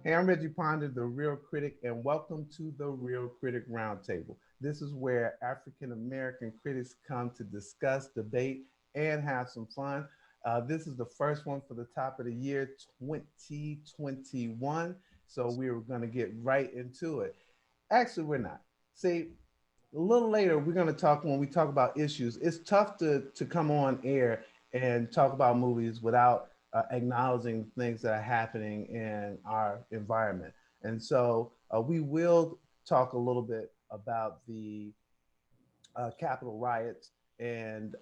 Hey, I'm Reggie Ponder, the Real Critic, and welcome to the Real Critic Roundtable. This is where African American critics come to discuss, debate, and have some fun. This is the first one for the top of the year 2021. So we're going to get right into it. Actually, we're not. See, a little later, we're going to talk when we talk about issues. It's tough to come on air and talk about movies without acknowledging things that are happening in our environment. And so we will talk a little bit about the Capitol riots and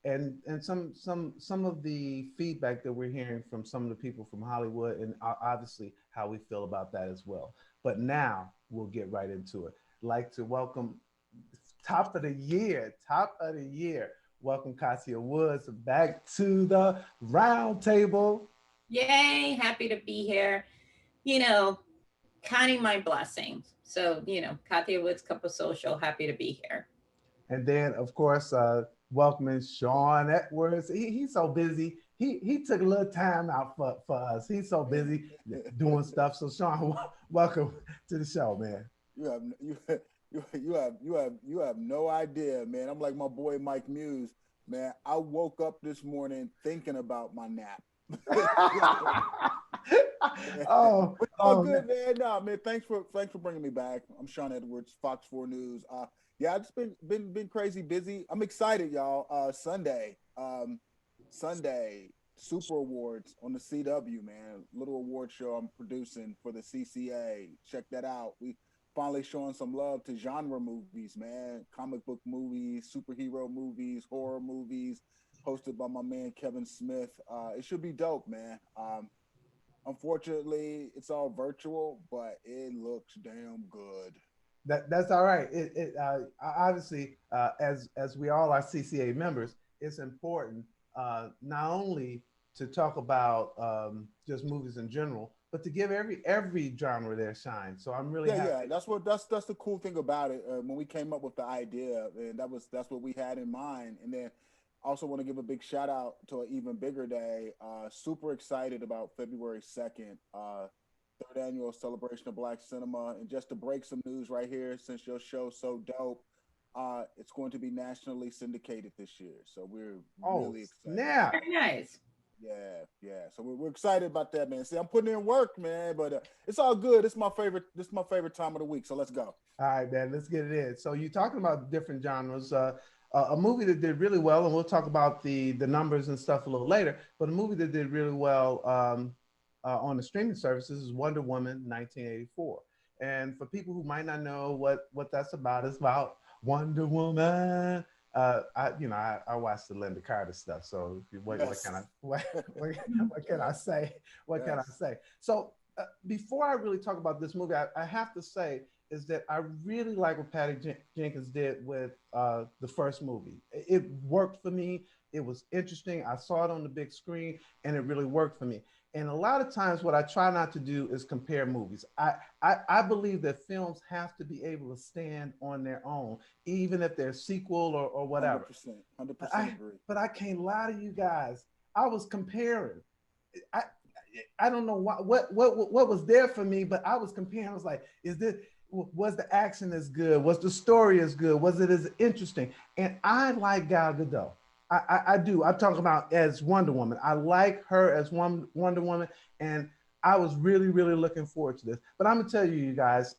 and some of the feedback that we're hearing from some of the people from Hollywood, and obviously how we feel about that as well. But now we'll get right into it. Like to welcome top of the year. Welcome Kathia Woods back to the round table. Yay, happy to be here. You know, counting my blessings. So, Kathia Woods, Cup of Social, happy to be here. And then, of course, welcoming Shawn Edwards. He's so busy. He took a little time out for us. He's so busy doing stuff. So, Shawn, welcome to the show, man. You have you you have no idea, man. I'm like my boy Mike Muse, man. I woke up this morning thinking about my nap. Oh, But all oh, good, man. No, man. Thanks for bringing me back. I'm Shawn Edwards, Fox 4 News. Yeah, I've just been crazy busy. I'm excited, y'all. Sunday Super Awards on the CW, man. Little award show I'm producing for the CCA. Check that out. We finally showing some love to genre movies, man. Comic book movies, superhero movies, horror movies, hosted by my man Kevin Smith. It should be dope, man. Unfortunately, it's all virtual, but it looks damn good. that's all right. Obviously, as we all are CCA members, it's important not only to talk about just movies in general, but to give every genre their shine. So I'm really Yeah, yeah, happy. that's the cool thing about it. When we came up with the idea, and that's what we had in mind. And then also want to give a big shout out to an even bigger day. Super excited about February 2nd, third annual celebration of Black cinema. And just to break some news right here, since your show's so dope, it's going to be nationally syndicated this year. So we're Oh really excited. snap! Very nice. Yeah, yeah. So we're excited about that, man. See, I'm putting in work, man, but it's all good. It's my favorite. This is my favorite time of the week. So let's go. All right, man, let's get it in. So you're talking about different genres. A movie that did really well, and we'll talk about the numbers and stuff a little later. But a movie that did really well on the streaming services is Wonder Woman 1984. And for people who might not know what that's about, it's about Wonder Woman. I watched the Linda Carter stuff. So what Yes, can I what can I say? What can I yes. say? So before I really talk about this movie, I have to say is that I really like what Patty Jenkins did with the first movie. It worked for me. It was interesting. I saw it on the big screen, and it really worked for me. And a lot of times, what I try not to do is compare movies. I believe that films have to be able to stand on their own, even if they're sequel or Hundred whatever. percent, 100% I agree. but I can't lie to you guys. I was comparing. I I don't know what was there for me, but I was comparing. I was like, is this was the action as good? Was the story as good? Was it as interesting? And I like Gal Gadot. I do. I'm talking about as Wonder Woman. I like her as Wonder Woman, and I was really looking forward to this. But I'm gonna tell you, you guys,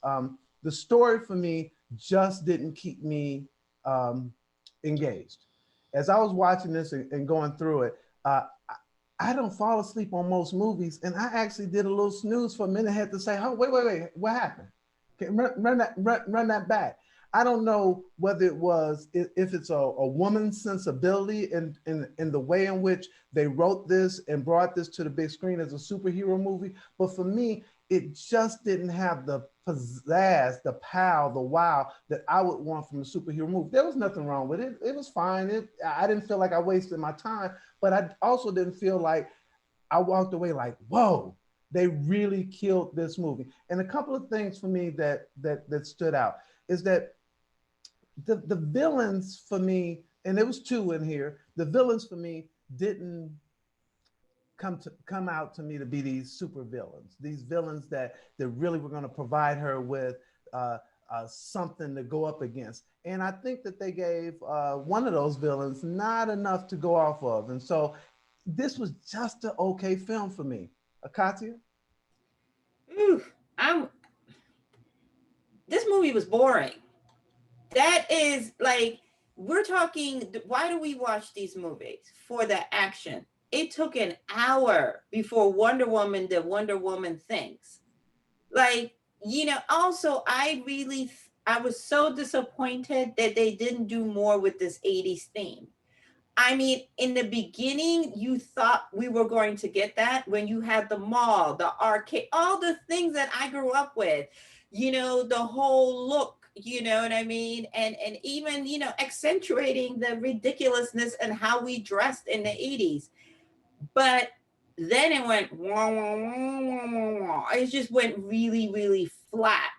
the story for me just didn't keep me um, engaged. As I was watching this and going through it, I don't fall asleep on most movies, and I actually did a little snooze for a minute. I had to say, "Oh, wait, what happened? Okay, run that back." I don't know whether it was if it's a woman's sensibility in the way in which they wrote this and brought this to the big screen as a superhero movie, but for me, it just didn't have the pizzazz, the pow, the wow that I would want from a superhero movie. There was nothing wrong with it. It was fine. I didn't feel like I wasted my time, but I also didn't feel like I walked away like, whoa, they really killed this movie. And a couple of things for me that stood out is that the villains for me, and there was two in here, the villains for me didn't come out to me to be these super villains, these villains that really were going to provide her with something to go up against. And I think that they gave one of those villains not enough to go off of. And so this was just an okay film for me. Kathia? Ooh, I'm. This movie was boring. That is like, we're talking, why do we watch these movies? For the action. It took an hour before Wonder Woman did Wonder Woman things. Like, also, I was so disappointed that they didn't do more with this 80s theme. I mean, in the beginning, you thought we were going to get that when you had the mall, the arcade, all the things that I grew up with, the whole look, you know what I mean? And even, accentuating the ridiculousness and how we dressed in the 80s. But then it went, wah, wah, wah, wah, wah, wah. It just went really, really flat,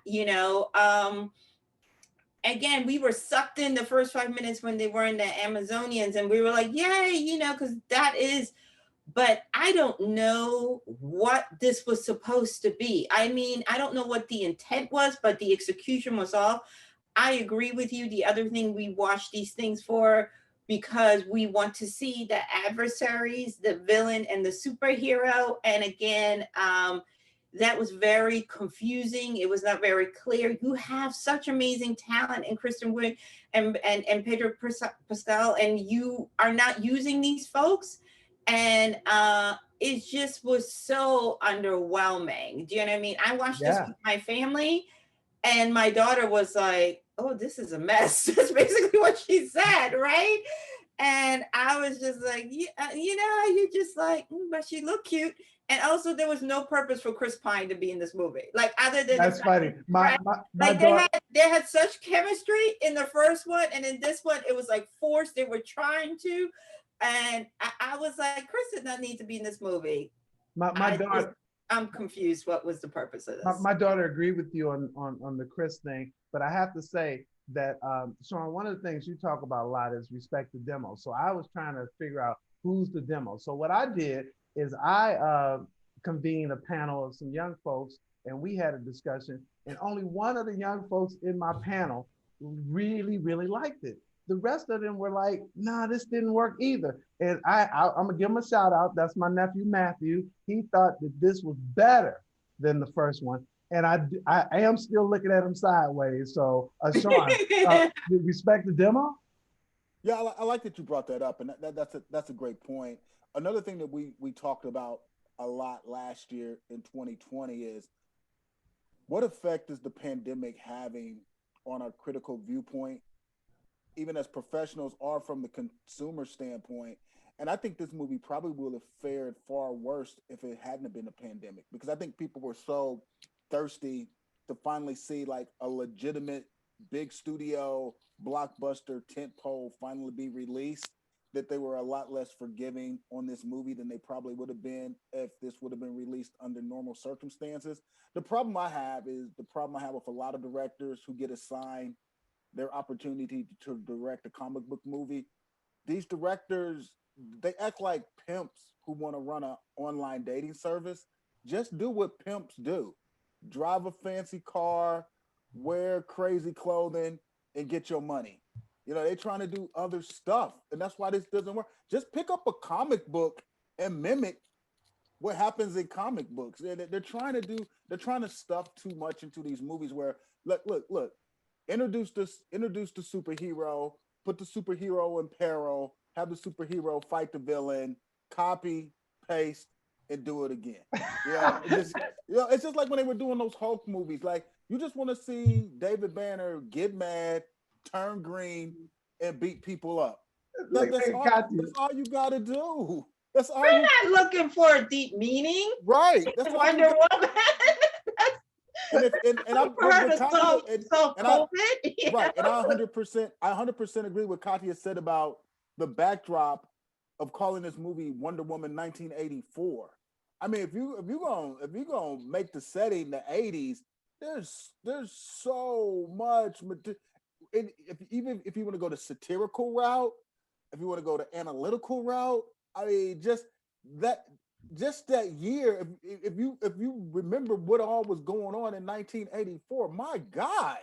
again, we were sucked in the first 5 minutes when they were in the Amazonians, and we were like, yay, because that is, but I don't know what this was supposed to be. I mean, I don't know what the intent was, but the execution was off. I agree with you. The other thing we watch these things for, because we want to see the adversaries, the villain and the superhero. And again, that was very confusing. It was not very clear. You have such amazing talent in Kristen Wiig and Pedro Pascal, and you are not using these folks. And it just was so underwhelming. Do you know what I mean? I watched this with my family, and my daughter was like, "Oh, this is a mess." That's basically what she said, right? And I was just like, yeah, you're just like, but she looked cute. And also, there was no purpose for Chris Pine to be in this movie, like other than that's funny. My like daughter, they had such chemistry in the first one, and in this one, it was like forced. They were trying to, and I was like, Chris did not need to be in this movie. My daughter. I'm confused. What was the purpose of this? My daughter agreed with you on the Chris thing, but I have to say that Shawn, one of the things you talk about a lot is respect the demo. So I was trying to figure out who's the demo. So what I did is I convened a panel of some young folks, and we had a discussion, and only one of the young folks in my panel really, really liked it. The rest of them were like, nah, this didn't work either. And I'm gonna give him a shout out. That's my nephew, Matthew. He thought that this was better than the first one. And I am still looking at him sideways. So Shawn, respect the demo? Yeah, I like that you brought that up. And that's a great point. Another thing that we talked about a lot last year in 2020 is, what effect is the pandemic having on our critical viewpoint, even as professionals or from the consumer standpoint? And I think this movie probably would have fared far worse if it hadn't been a pandemic, because I think people were so thirsty to finally see like a legitimate big studio blockbuster tentpole finally be released, that they were a lot less forgiving on this movie than they probably would have been if this would have been released under normal circumstances. The problem I have with a lot of directors who get assigned their opportunity to direct a comic book movie. These directors, they act like pimps who want to run an online dating service. Just do what pimps do. Drive a fancy car, wear crazy clothing, and get your money. They're trying to do other stuff, and that's why this doesn't work. Just pick up a comic book and mimic what happens in comic books. They're trying to stuff too much into these movies where, look, introduce the superhero, put the superhero in peril, have the superhero fight the villain, copy, paste, and do it again. It's just like when they were doing those Hulk movies. Like, you just want to see David Banner get mad, turn green, and beat people up. That's all you got to do. That's all. We're not looking for a deep meaning, right? That's Wonder Woman. And I'm right, and I 100% agree with Kathia said about the backdrop of calling this movie Wonder Woman 1984. I mean, if you're gonna make the setting the 80s, there's so much. Even if you want to go the satirical route, if you want to go the analytical route, I mean, just just that year, if you remember what all was going on in 1984, my God,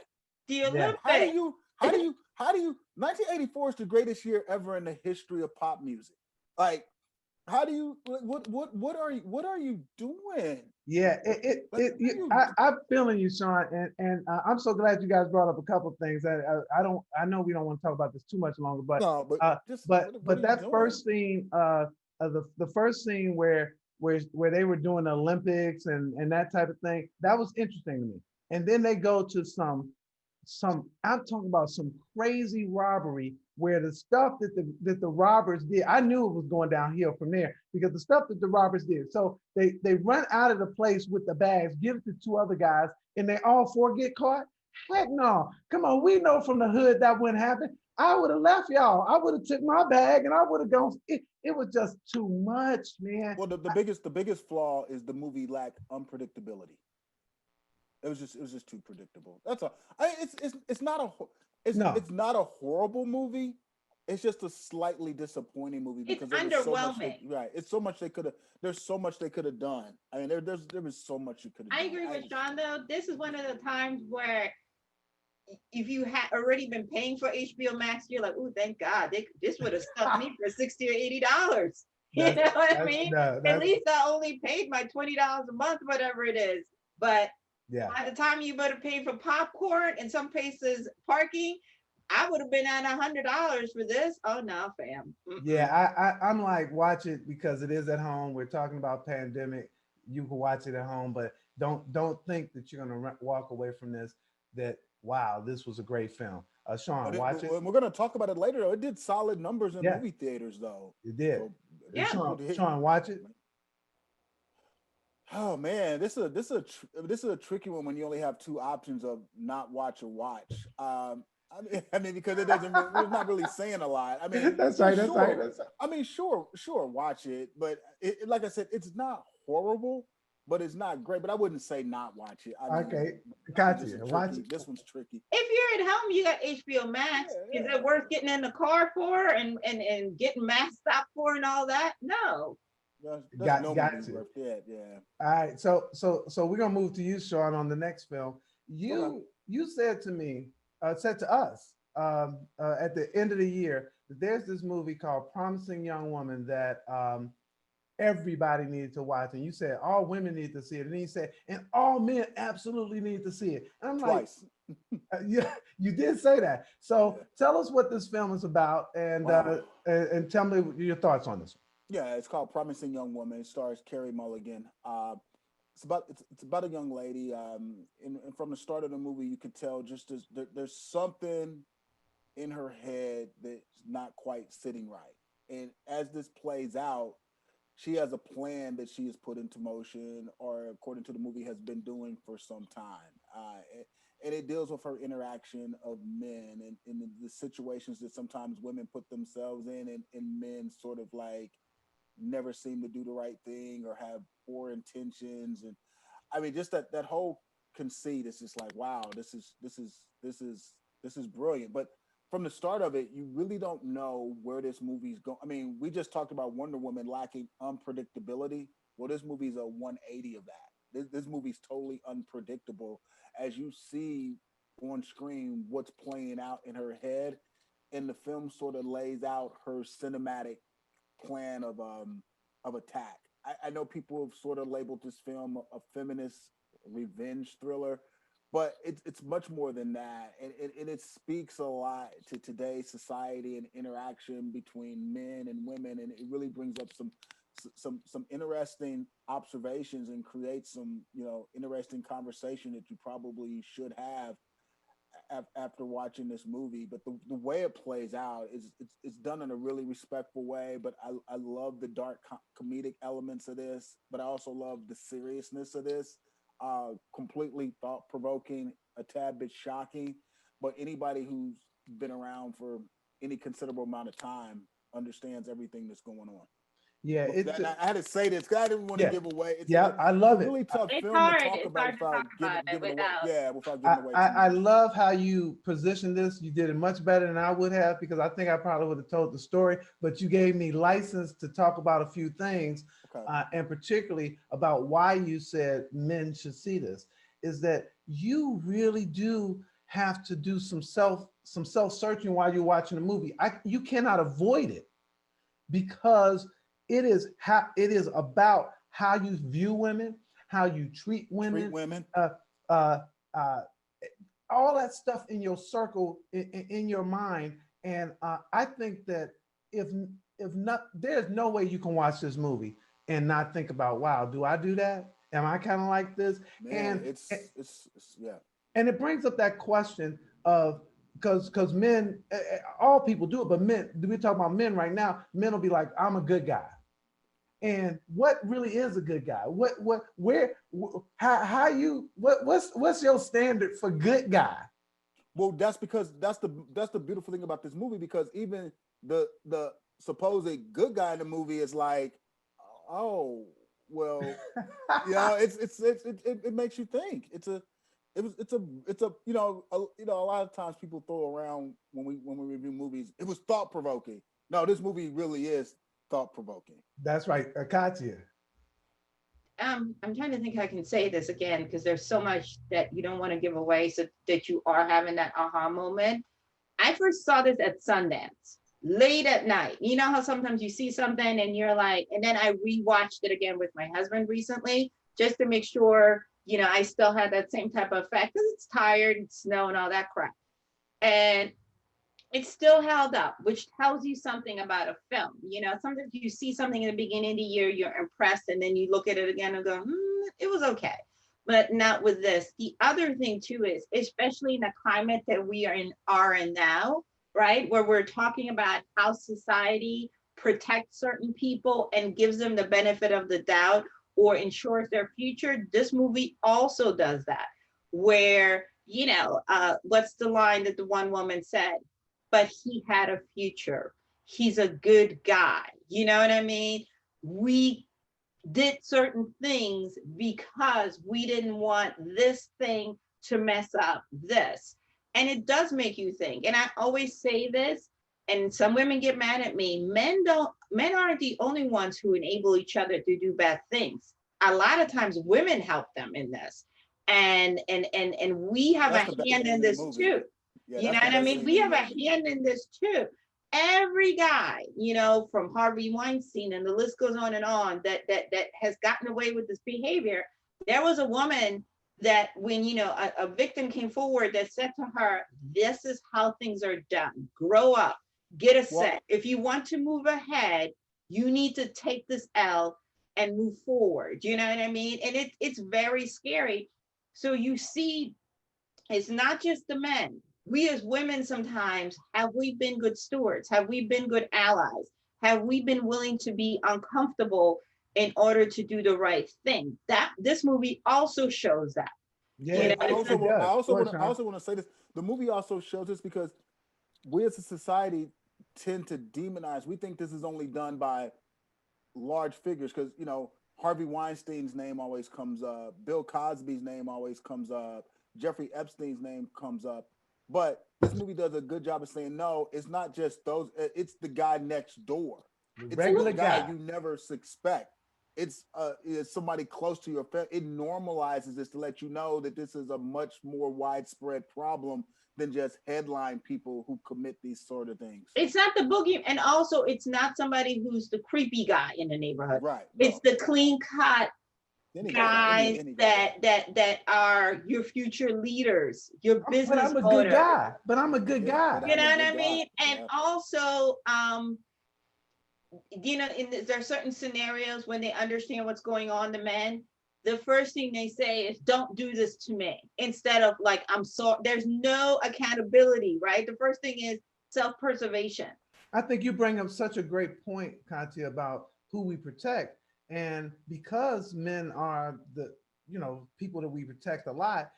The Yeah. how do Olympics. you 1984 is the greatest year ever in the history of pop music. Like, how do you what are you doing? Yeah, Like, what are you I'm feeling you, Shawn, and I'm so glad you guys brought up a couple of things. I know we don't want to talk about this too much longer, but no, but uh, just what but are you that doing? first scene, the first scene where they were doing the Olympics and that type of thing, that was interesting to me. And then they go to some I'm talking about some crazy robbery where the stuff that the robbers did, I knew it was going downhill from there because the stuff that the robbers did. So they run out of the place with the bags, give it to two other guys, and they all four get caught. Heck no. Come on, we know from the hood that wouldn't happen. I would have left y'all. I would have took my bag and I would have gone. It was just too much, man. Well, the biggest flaw is the movie lacked unpredictability. It was just too predictable. That's all. It's not a No, it's not a horrible movie. It's just a slightly disappointing movie It's because there was so much underwhelming. right. It's so much they could have. There's so much they could have done. I mean, there was so much you could have I done. agree with Shawn though. This is one of the times where if you had already been paying for HBO Max, you're like, oh, thank God, this would have stuck me for $60 or $80. You that's know what I that's mean? no, At that's least I only paid my $20 a month, whatever it is. But yeah. by the time you would have paid for popcorn and some places parking, I would have been at $100 for this. Oh no, fam. Yeah, I'm like, watch it because it is at home. We're talking about pandemic. You can watch it at home, but don't think that you're gonna walk away from this that wow, this was a great film. But Sean, watch it. we're going to talk about it later. It did solid numbers in Yeah, movie theaters, though. it did. So Yeah. people did. Sean, watch it. Oh man, this is a tricky one when you only have two options of not watch or watch. I mean, because it doesn't. We're not really saying a lot. I mean, That's yeah, right. That's right. sure. That's right. I mean, sure, watch it. But like I said, it's not horrible, but it's not great. But I wouldn't say not watch it. I mean, Okay, this is Kathia, watch tricky. it. This one's tricky. If you're at home, you got HBO Max. Yeah, Is yeah. it worth getting in the car for and getting masked up for and all that? No. There's no Got movie to. worth it. Yeah. All right, so we're gonna move to you, Sean, on the next film. Okay. You said to me, said to us at the end of the year that there's this movie called Promising Young Woman that everybody needed to watch, and you said all women need to see it, and then you said and all men absolutely need to see it. And I'm like, Twice. yeah, you did say that. So Yeah. tell us what this film is about, Wow. and tell me your thoughts on this. Yeah, it's called Promising Young Woman. It stars Carey Mulligan. It's about a young lady. And from the start of the movie, you could tell just there's something in her head that's not quite sitting right. And as this plays out, she has a plan that she has put into motion, or according to the movie, has been doing for some time. And it deals with her interaction of men and the situations that sometimes women put themselves in, and men sort of like never seem to do the right thing or have poor intentions. And I mean, just that whole conceit is just like, wow, this is brilliant. But from the start of it, you really don't know where this movie's going. I mean, we just talked about Wonder Woman lacking unpredictability. Well, this movie's a 180 of that. This movie's totally unpredictable as you see on screen what's playing out in her head, and the film sort of lays out her cinematic plan of attack. I know people have sort of labeled this film a feminist revenge thriller, but it's much more than that, and it speaks a lot to today's society and interaction between men and women, and it really brings up some interesting observations and creates some interesting conversation that you probably should have after watching this movie. But the way it plays out is it's done in a really respectful way. But I love the dark comedic elements of this, but I also love the seriousness of this. Completely thought provoking, a tad bit shocking. But anybody who's been around for any considerable amount of time understands everything that's going on. Yeah, But I had to say this because I didn't want to yeah, give away. yeah, I love it. Really tough It's film to hard. talk It's about hard to talk about it giving away. without. Yeah, without I, giving away I, too I much. love how you positioned this. You did it much better than I would have because I think I probably would have told the story, but you gave me license to talk about a few things. and particularly about why you said men should see this, is that you really do have to do some self-searching while you're watching the movie. You cannot avoid it, because it is about how you view women, how you treat women. Uh, uh, all that stuff in your circle, in your mind. And I think that if not, there's no way you can watch this movie and not think about, wow, do I do that? Am I kind of like this? Man, And it's yeah. And it brings up that question of, because men, all people do it, but men, we talk about men right now, men will be like, I'm a good guy. And what really is a good guy? What's your standard for good guy? Well, that's because that's the beautiful thing about this movie, because even the supposed good guy in the movie is like, oh, well, it makes you think. It's a a lot of times people throw around when we review movies, it was thought provoking. No, this movie really is thought provoking. That's right, Kathia. I'm trying to think how I can say this again, because there's so much that you don't want to give away, so that you are having that aha moment. I first saw this at Sundance, late at night. You know how sometimes you see something and you're like, and then I rewatched it again with my husband recently, just to make sure, I still had that same type of effect, because it's tired, it's snow and all that crap. And it still held up, which tells you something about a film. Sometimes you see something in the beginning of the year, you're impressed, and then you look at it again and go, it was okay. But not with this. The other thing too is, especially in the climate that we are in now, right? Where we're talking about how society protects certain people and gives them the benefit of the doubt or ensures their future. This movie also does that, where, what's the line that the one woman said? But he had a future. He's a good guy. You know what I mean? We did certain things because we didn't want this thing to mess up this. And it does make you think. And I always say this, and some women get mad at me. Men aren't the only ones who enable each other to do bad things. A lot of times women help them in this. And we have a hand in this too. Yeah, you know what I mean? We have a hand in this too. Every guy, from Harvey Weinstein, and the list goes on and on, that has gotten away with this behavior. There was a woman that when, a victim came forward that said to her, this is how things are done. Grow up, get a set. If you want to move ahead, you need to take this L and move forward. You know what I mean? And it's very scary. So you see, it's not just the men. We as women sometimes, have we been good stewards? Have we been good allies? Have we been willing to be uncomfortable in order to do the right thing? That this movie also shows that. Yeah, I also want to say this. The movie also shows this because we as a society tend to demonize. We think this is only done by large figures because, Harvey Weinstein's name always comes up. Bill Cosby's name always comes up. Jeffrey Epstein's name comes up. But this movie does a good job of saying, no, it's not just those. It's the guy next door. It's regular the guy you never suspect. It's somebody close to your family. It normalizes this to let you know that this is a much more widespread problem than just headline people who commit these sort of things. It's not the boogie, and also it's not somebody who's the creepy guy in the neighborhood. Right. It's the clean cut guys that are your future leaders, your business But I'm a good guy. But I'm a good guy. You know what I mean? And also, there are certain scenarios when they understand what's going on, the men, the first thing they say is, don't do this to me, instead of like, I'm sorry. There's no accountability, right? The first thing is self-preservation. I think you bring up such a great point, Kathia, about who we protect. And because men are the, people that we protect a lot,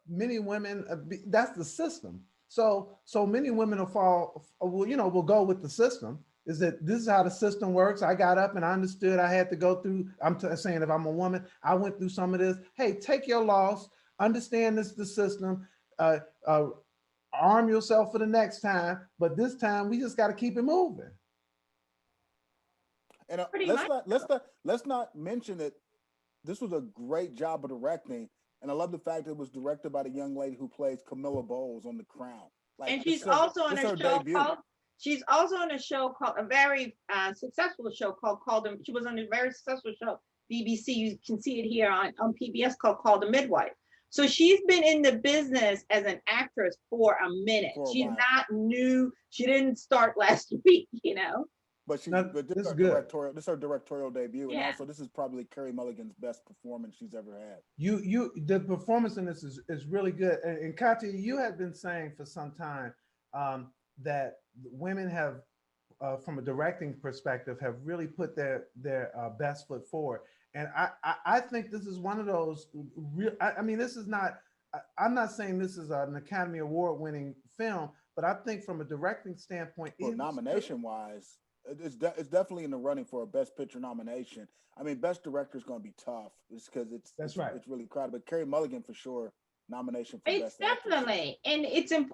many women, that's the system. So many women will go with the system. Is that this is how the system works? I got up and I understood I had to go through. I'm saying if I'm a woman, I went through some of this. Hey, take your loss. Understand this is the system. Arm yourself for the next time. But this time we just got to keep it moving. And Pretty much. let's not mention that this was a great job of directing, and I love the fact that it was directed by the young lady who plays Camilla Bowles on The Crown. Like, And she's also on a show debut. called. She's also on a show called a very successful show called. She was on a very successful show, BBC. You can see it here on PBS called The Midwife. So she's been in the business as an actress for a minute. She's not new. She didn't start last week, you know. But this is her directorial debut, and also this is probably Carey Mulligan's best performance she's ever had. The performance in this is really good. And Kathia, you had been saying for some time that women have, from a directing perspective, have really put their best foot forward. And I think this is one of those real. I mean, this is not. I'm not saying this is an Academy Award winning film, but I think from a directing standpoint, nomination wise, it's definitely in the running for a Best Picture nomination. I mean, Best Director is going to be tough, just because it's really crowded. But Carey Mulligan for sure, nomination for Best Actress. Definitely, and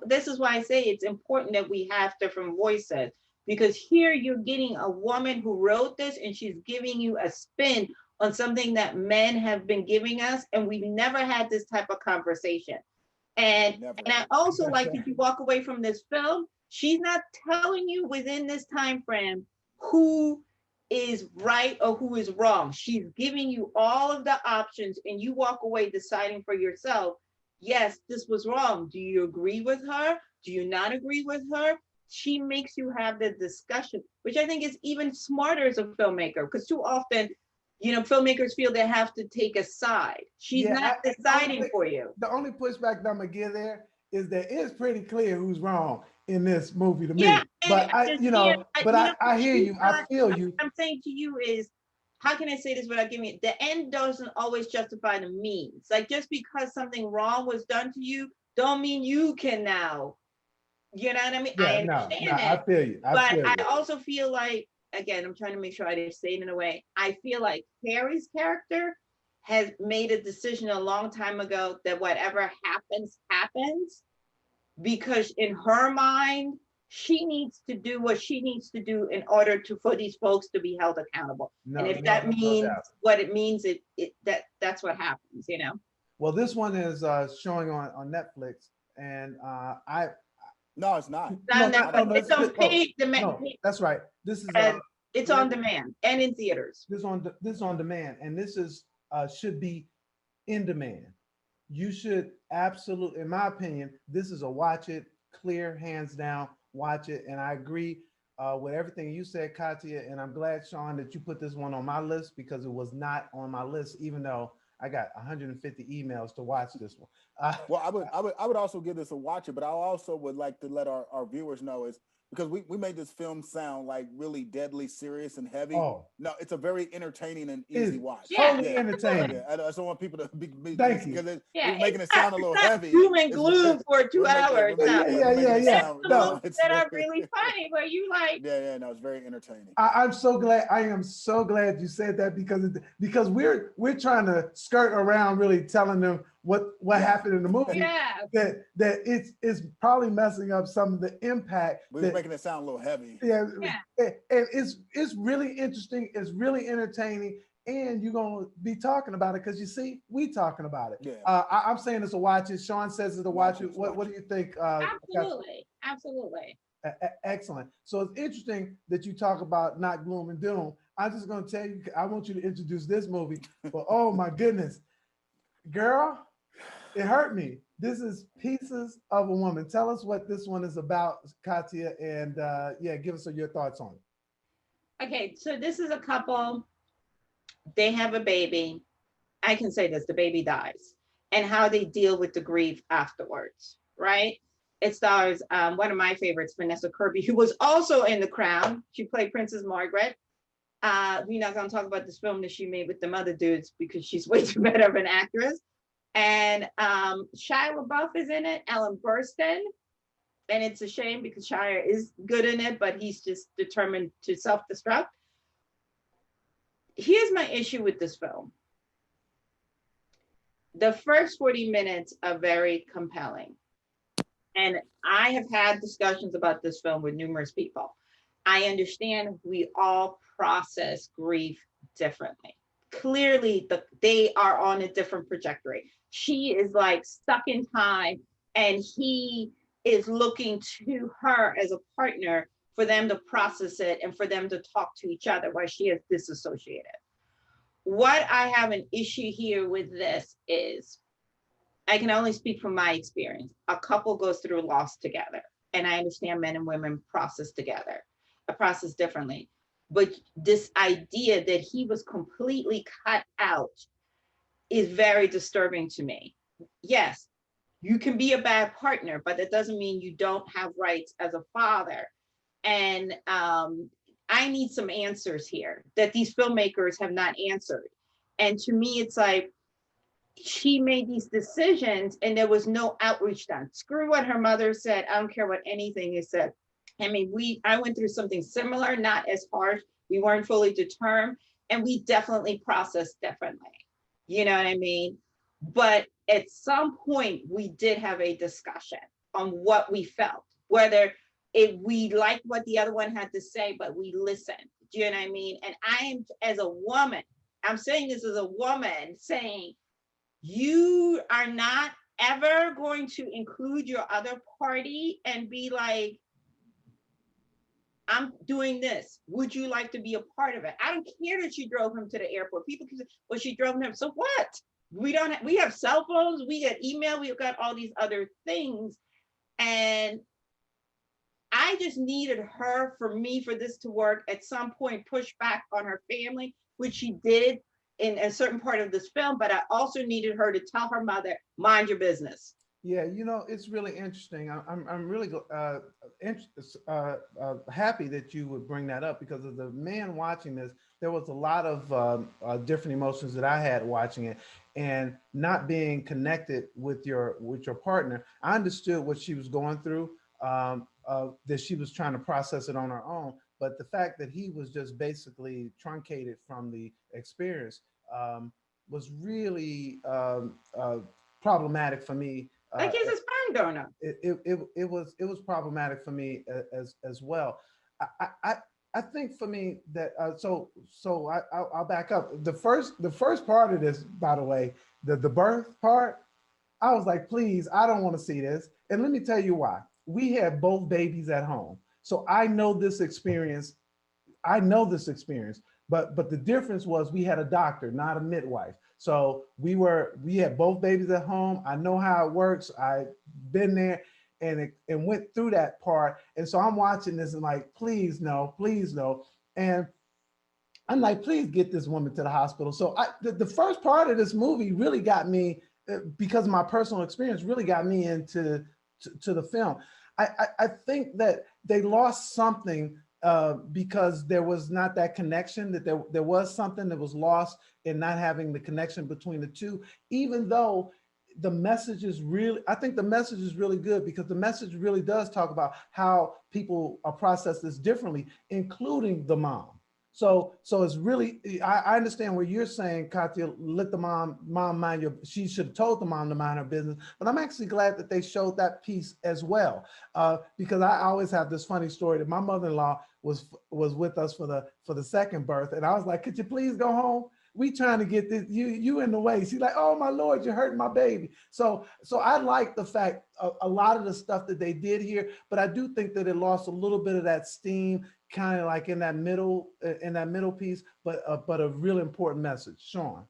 this is why I say it's important that we have different voices, because here you're getting a woman who wrote this, and she's giving you a spin on something that men have been giving us, and we've never had this type of conversation. And I also like that you walk away from this film, she's not telling you within this time frame who is right or who is wrong. She's giving you all of the options, and you walk away deciding for yourself, yes, this was wrong. Do you agree with her? Do you not agree with her? She makes you have the discussion, which I think is even smarter as a filmmaker, because too often, you know, filmmakers feel they have to take a side. She's not deciding for you. The only pushback that I'm gonna give there is that it's pretty clear who's wrong in this movie to me. But I hear you. I feel you. I'm saying to you is, how can I say this without giving it? The end doesn't always justify the means. Like, just because something wrong was done to you, don't mean you can now. You know what I mean? Yeah, I understand that. I feel you. I also feel like, again, I'm trying to make sure I say it in a way. I feel like Carrie's character has made a decision a long time ago that whatever happens, happens, because in her mind, she needs to do what she needs to do in order for these folks to be held accountable. And if that means what it means, that's what happens, you know? Well, this one is showing on Netflix, and No, it's not. It's on paid. That's right. This is it's on demand and in theaters. This on demand, and this is should be in demand. You should absolutely, in my opinion, this is a watch it, clear, hands down, watch it. And I agree with everything you said, Kathia. And I'm glad, Shawn, that you put this one on my list, because it was not on my list, even though I got 150 emails to watch this one. Well, I would also give this a watch it, but I also would like to let our viewers know is, because we made this film sound like really deadly serious and heavy. Oh. No, it's a very entertaining and easy watch. Totally entertaining. Yeah, I just don't want people to be Thank you. Because we're making it sound a little heavy. Doom and gloom for 2 hours. Yeah. That are really funny, where you like. Yeah, no, it's very entertaining. I'm so glad. I am so glad you said that, because we're trying to skirt around really telling them what happened in the movie. Yeah. That it's probably messing up some of the impact. We're making it sound a little heavy. Yeah. And it's really interesting. It's really entertaining, and you're gonna be talking about it, because you see, we talking about it. Yeah. I'm saying it's a watch it. Shawn says it's a watch it. What do you think? Absolutely. Excellent. So it's interesting that you talk about not gloom and doom. I'm just gonna tell you, I want you to introduce this movie, but oh my goodness, girl, it hurt me. This is Pieces of a Woman. Tell us what this one is about, Kathia, and give us your thoughts on it. Okay, so this is a couple. They have a baby. I can say this: the baby dies, and how they deal with the grief afterwards. Right? It stars one of my favorites, Vanessa Kirby, who was also in The Crown. She played Princess Margaret. We're not going to talk about this film that she made with them other dudes, because she's way too better of an actress. And Shia LaBeouf is in it, Ellen Burstyn. And it's a shame, because Shia is good in it, but he's just determined to self-destruct. Here's my issue with this film. The first 40 minutes are very compelling. And I have had discussions about this film with numerous people. I understand we all process grief differently. Clearly, they are on a different trajectory. She is like stuck in time, and he is looking to her as a partner for them to process it and for them to talk to each other while she is disassociated. What I have an issue here with this is, I can only speak from my experience. A couple goes through loss together, and I understand men and women process together. I process differently. But this idea that he was completely cut out is very disturbing to me. Yes, you can be a bad partner, but that doesn't mean you don't have rights as a father. And I need some answers here that these filmmakers have not answered. And to me, it's like, she made these decisions and there was no outreach done. Screw what her mother said. I don't care what anything is said. I mean, I went through something similar, not as harsh. We weren't fully determined, and we definitely processed differently. You know what I mean? But at some point, we did have a discussion on what we felt, whether we liked what the other one had to say, but we listened. Do you know what I mean? And I am, as a woman, I'm saying this as a woman, saying, you are not ever going to include your other party and be like, I'm doing this. Would you like to be a part of it? I don't care that she drove him to the airport. People can say, well, she drove him. So what? We have cell phones, we get email, we've got all these other things. And I just needed her, for this to work, at some point push back on her family, which she did in a certain part of this film, but I also needed her to tell her mother, mind your business. Yeah, it's really interesting. I'm really happy that you would bring that up, because as a man watching this, there was a lot of different emotions that I had watching it, and not being connected with your partner. I understood what she was going through, that she was trying to process it on her own. But the fact that he was just basically truncated from the experience was really problematic for me. Like he's a sperm donor. It was problematic for me as well. I think for me that I'll back up. The first part of this, by the way, the birth part, I was like, please, I don't want to see this. And let me tell you why. We had both babies at home, so I know this experience. But the difference was we had a doctor, not a midwife. So we had both babies at home. I know how it works. I've been there and went through that part. And so I'm watching this and like, please no. And I'm like, please get this woman to the hospital. So the first part of this movie really got me, because my personal experience really got me into the film. I think that they lost something because there was not that connection, that there was something that was lost in not having the connection between the two, even though the message is really, I think the message is really good, because the message really does talk about how people are processed this differently, including the mom. So it's really, I understand what you're saying, Kathia, let the mom mind she should have told the mom to mind her business, but I'm actually glad that they showed that piece as well. Because I always have this funny story that my mother-in-law was with us for the second birth. And I was like, could you please go home? We trying to get this, you in the way. She's like, oh my Lord, you're hurting my baby. So I like the fact a lot of the stuff that they did here, but I do think that it lost a little bit of that steam, kind of like in that middle piece, but a real important message. Shawn.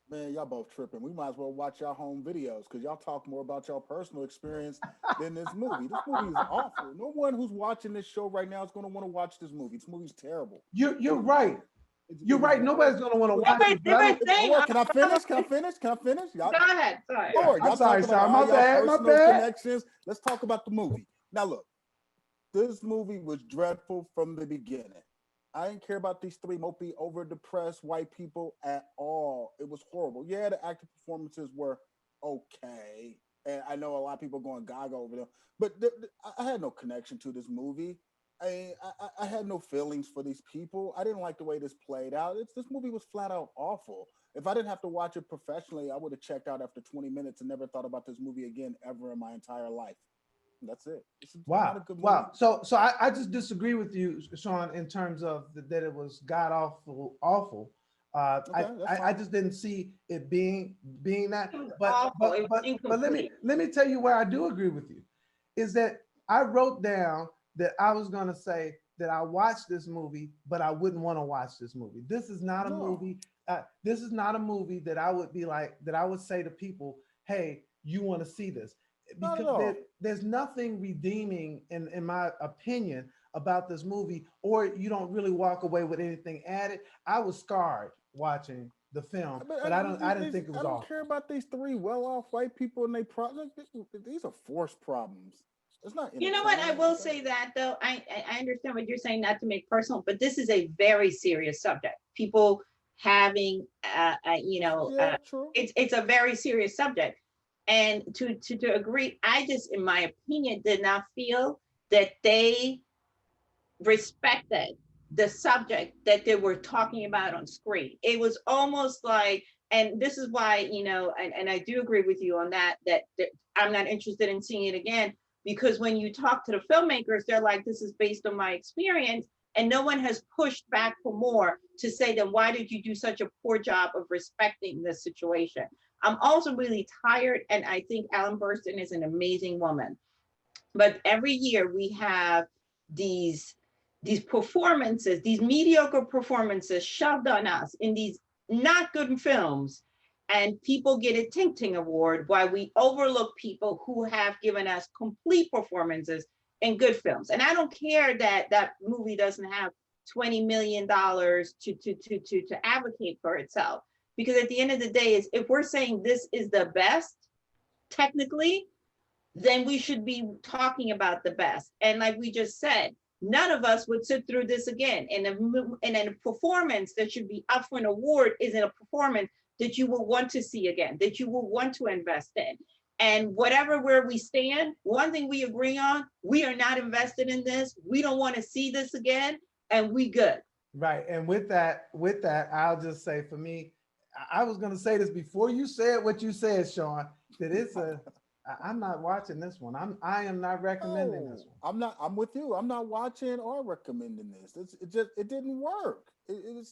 Man, y'all both tripping. We might as well watch y'all home videos, because y'all talk more about your personal experience than this movie. This movie is awful. No one who's watching this show right now is going to want to watch this movie. This movie's terrible. You're right. You're right. Nobody's going to want to watch it. Can I finish? Y'all, go ahead. Sorry. Lord, y'all I'm sorry, talking about my all bad. y'all personal connections. Let's talk about the movie. Now, look, this movie was dreadful from the beginning. I didn't care about these three mopey, over-depressed white people at all. It was horrible. Yeah, the acting performances were okay. And I know a lot of people going gaga over them. But I had no connection to this movie. I had no feelings for these people. I didn't like the way this played out. This movie was flat out awful. If I didn't have to watch it professionally, I would have checked out after 20 minutes and never thought about this movie again ever in my entire life. That's it. It's not Wow. a good movie. Wow. So I just disagree with you, Shawn, in terms of that it was god awful. Okay, that's I fine. just didn't see it being that. It was But awful. It was incomplete. let me tell you where I do agree with you, is that I wrote down that I was gonna say that I watched this movie, but I wouldn't want to watch this movie. This is not a No, movie. This is not a movie that I would be like that I would say to people, "Hey, you want to see this?" not at Because all. there's nothing redeeming in my opinion about this movie, or you don't really walk away with anything added. I was scarred watching the film, but I didn't think it I was don't care awful. about these three well-off white people and they problems. These are forced problems. It's not You know what? I entertaining. will say that though. I understand what you're saying, not to make personal, but this is a very serious subject. People having, Yeah, true. it's a very serious subject. And to agree, I just, in my opinion, did not feel that they respected the subject that they were talking about on screen. It was almost like, and this is why, and I do agree with you on that I'm not interested in seeing it again, because when you talk to the filmmakers, they're like, this is based on my experience. And no one has pushed back for more to say, then why did you do such a poor job of respecting this situation? I'm also really tired, and I think Ellen Burstyn is an amazing woman. But every year we have these performances, these mediocre performances shoved on us in these not good films, and people get a Ting Ting Award while we overlook people who have given us complete performances in good films. And I don't care that that movie doesn't have $20 million to advocate for itself, because at the end of the day, is if we're saying this is the best technically, then we should be talking about the best. And like we just said, none of us would sit through this again. And a performance that should be up for an award isn't a performance that you will want to see again, that you will want to invest in. And whatever where we stand, one thing we agree on, we are not invested in this. We don't want to see this again, and we good. Right. And with that, I'll just say for me, I was gonna say this before you said what you said, Shawn, that I'm not watching this one. I am not recommending No, this one. I'm not. I'm with you. I'm not watching or recommending this. It didn't work. It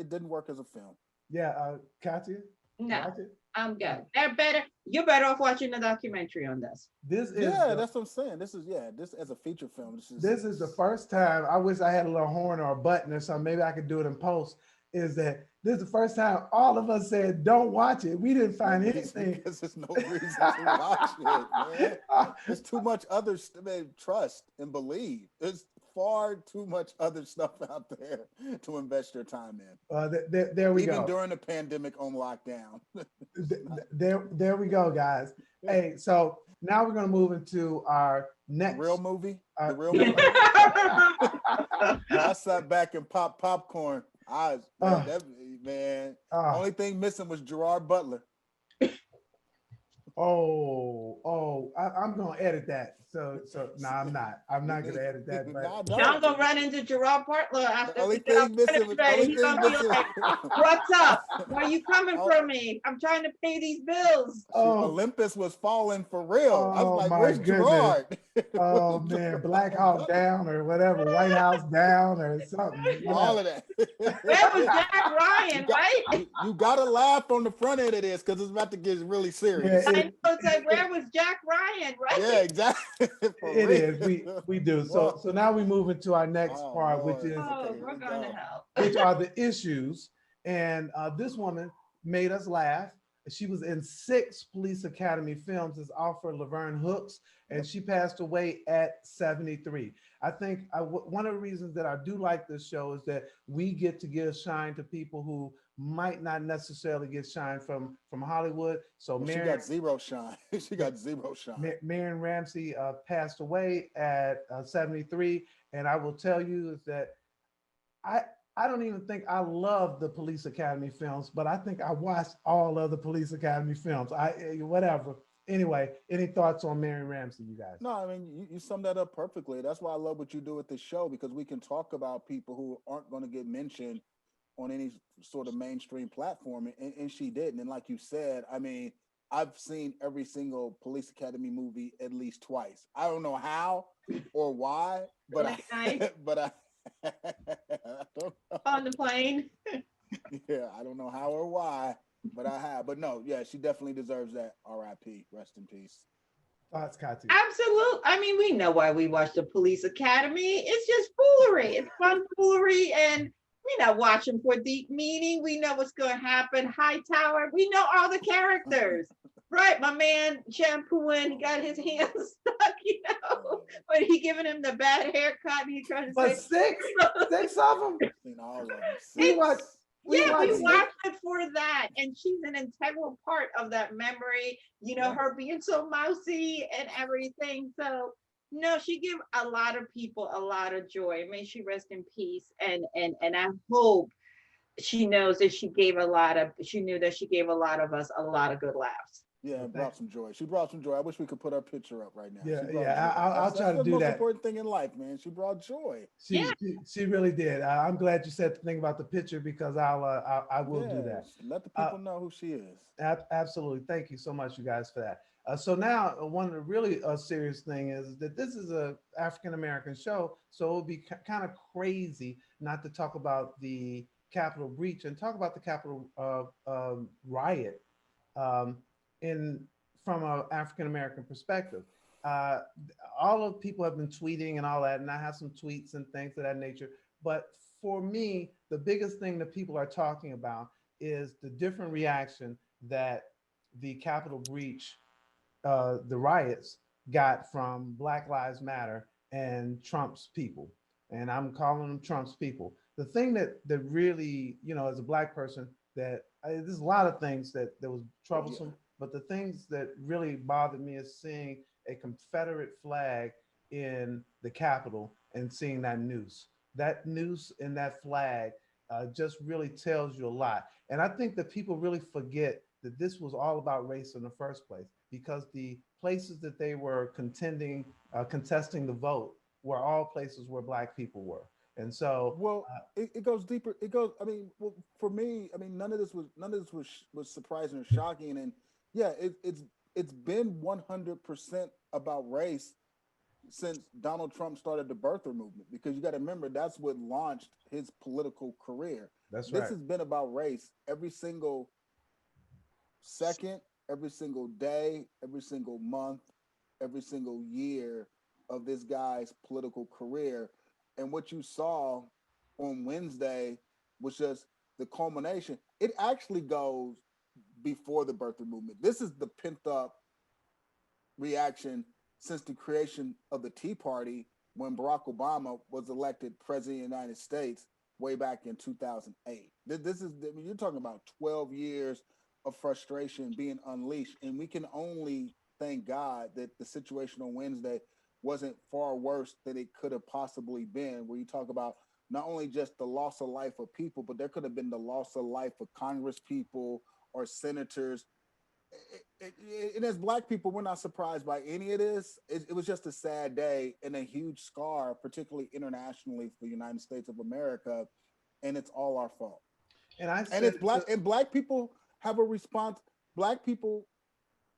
didn't work as a film. Yeah, Katia, No, watch it. I'm Uh, good. They're better. You're better off watching the documentary on this. This is Yeah, the that's what I'm saying. This as a feature film. this is the first time. I wish I had a little horn or a button or something. Maybe I could do it in post. Is that this is the first time all of us said don't watch it. We didn't find anything. because there's no reason to watch it, man. There's too much other trust and believe. There's far too much other stuff out there to invest your time in. There we Even go. during the pandemic on lockdown. There we go, guys. Hey, so now we're gonna move into our next The real movie. uh, The real movie. I sat back and popped popcorn. Man. Only thing missing was Gerard Butler. I'm gonna edit that. So no, I'm not. I'm not gonna edit that. But Sean gonna run into Gerard Butler after The only we get our thing missing credits ready. He's gonna be like, "What's up? Where you coming from me? I'm trying to pay these bills." Olympus was falling for real. I was like, my where's goodness. Gerard? Oh man, Black Hawk Down or whatever, White House Down or something. All of that. Where was Jack Ryan, right? You gotta laugh on the front end of this because it's about to get really serious. Yeah, I know, it's like, where was Jack Ryan, right? Yeah, exactly. It is. We do. So now we move into our next part, Lord. which is We're going to hell. which are the issues. And this woman made us laugh. She was in 6 Police Academy films as Alfred Laverne Hooks, and she passed away at 73. I think one of the reasons that I do like this show is that we get to give shine to people who might not necessarily get shine from Hollywood. So she got zero shine. She got zero shine. Marion Ramsey passed away at 73, and I will tell you is that I don't even think I love the Police Academy films, but I think I watched all of the Police Academy films. Whatever. Anyway, any thoughts on Marion Ramsey, you guys? No, I mean, you summed that up perfectly. That's why I love what you do with this show, because we can talk about people who aren't going to get mentioned on any sort of mainstream platform. And she didn't. And like you said, I mean, I've seen every single Police Academy movie at least twice. I don't know how or why, but Late night but I don't know. on the plane. Yeah, I don't know how or why, but I have. But no, yeah, she definitely deserves that. R.I.P. Rest in peace. Thoughts, Kathia? Absolutely. I mean, we know why we watch the Police Academy. It's just foolery. It's fun foolery, and we're not watching for deep meaning. We know what's going to happen. Hightower. We know all the characters, right? My man shampooing. He got his hands stuck. When he giving him the bad haircut, and he trying to But say, six of them. Seen all of them. We watch. we watched watched it for that, and she's an integral part of that memory. Her being so mousy and everything. So no, she gave a lot of people a lot of joy. May she rest in peace. And I hope she knows that she knew that she gave a lot of us a lot of good laughs. Yeah, it brought some joy. She brought some joy. I wish we could put her picture up right now. Yeah. I'll try to do that. That's the most important thing in life, man. She brought joy. She really did. I'm glad you said the thing about the picture, because I will do that. Let the people know who she is. Absolutely. Thank you so much, you guys, for that. So now one of the really serious thing is that this is a African-American show, so it would be kind of crazy not to talk about the Capitol breach and talk about the Capitol riot. From an African-American perspective. All of people have been tweeting and all that, and I have some tweets and things of that nature. But for me, the biggest thing that people are talking about is the different reaction that the Capitol breach, the riots, got from Black Lives Matter and Trump's people. And I'm calling them Trump's people. The thing that really, as a Black person, that there's a lot of things that was troublesome. Yeah. But the things that really bothered me is seeing a Confederate flag in the Capitol and seeing that noose. That noose and that flag just really tells you a lot. And I think that people really forget that this was all about race in the first place, because the places that they were contesting the vote were all places where Black people were. And so, it goes deeper. It goes. I mean, for me, none of this was surprising or shocking. And yeah, it's been 100% about race since Donald Trump started the birther movement, because you got to remember that's what launched his political career. This has been about race every single second, every single day, every single month, every single year of this guy's political career. And what you saw on Wednesday was just the culmination. It actually goes before the birther movement. This is the pent up reaction since the creation of the Tea Party, when Barack Obama was elected president of the United States way back in 2008. This is, you're talking about 12 years of frustration being unleashed. And we can only thank God that the situation on Wednesday wasn't far worse than it could have possibly been, where you talk about not only just the loss of life of people, but there could have been the loss of life of Congress people or senators. And as Black people, we're not surprised by any of this. It was just a sad day and a huge scar, particularly internationally, for the United States of America. And it's all our fault. And it's Black people have a response. Black people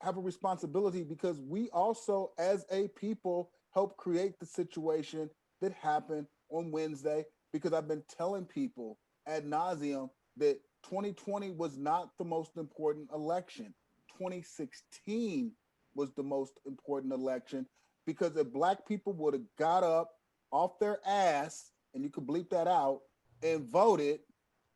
have a responsibility, because we also, as a people, help create the situation that happened on Wednesday. Because I've been telling people ad nauseum that 2020 was not the most important election. 2016 was the most important election, because if Black people would have got up off their ass, and you could bleep that out, and voted